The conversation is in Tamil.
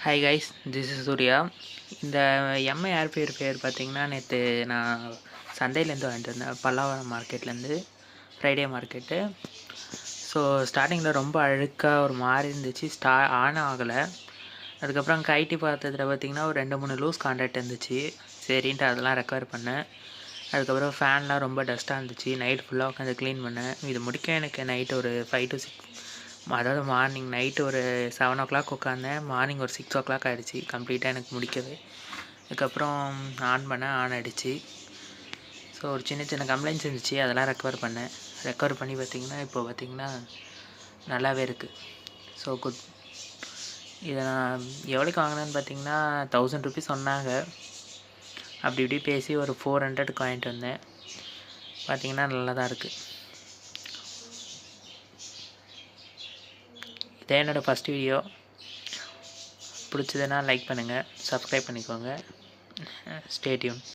Hi guys, this is Surya. இந்த எம்ஐ ஏர் பேர் பார்த்தீங்கன்னா நேற்று நான் சந்தையிலேருந்து வாங்கிட்டு வந்தேன், பல்லாவரம் மார்க்கெட்லேருந்து, ஃப்ரைடே மார்க்கெட்டு. ஸோ ஸ்டார்டிங்கில் ரொம்ப அழுக்காக ஒரு மாதிரி இருந்துச்சு, ஆன் ஆகலை. அதுக்கப்புறம் கைட்டி பார்த்ததில் பார்த்திங்கன்னா ஒரு 2-3 லூஸ் கான்டாக்ட் இருந்துச்சு. சரின்ட்டு அதெல்லாம் ரெக்கவர் பண்ணேன். அதுக்கப்புறம் ஃபேன்லாம் ரொம்ப டஸ்ட்டாக இருந்துச்சு. நைட் ஃபுல்லாக உட்காந்து க்ளீன் பண்ணேன். இது முடிக்க எனக்கு நைட்டு ஒரு 5 to 6, அதாவது மார்னிங் நைட்டு ஒரு 7 o'clock உட்காந்தேன். மார்னிங் ஒரு 6 o'clock ஆகிடுச்சி கம்ப்ளீட்டாக எனக்கு முடிக்கவே. அதுக்கப்புறம் ஆன் பண்ணேன், ஆன் ஆகிடுச்சு. ஸோ ஒரு சின்ன சின்ன கம்ப்ளைண்ட்ஸ் இருந்துச்சு, அதெல்லாம் ரெக்கவர் பண்ணி பார்த்திங்கன்னா இப்போ பார்த்திங்கன்னா நல்லாவே இருக்குது. So good. இதை நான் எவ்வளோக்கு வாங்கினேன்னு பார்த்திங்கன்னா 1000 rupees சொன்னாங்க. அப்படி இப்படி பேசி ஒரு 400க்கு வாங்கிட்டு வந்தேன். பார்த்திங்கன்னா நல்லா தான் இருக்குது. இதே என்னோடய ஃபஸ்ட் வீடியோ. பிடிச்சதுன்னா லைக் பண்ணுங்கள், சப்ஸ்கிரைப் பண்ணிக்கோங்க. Stay tune.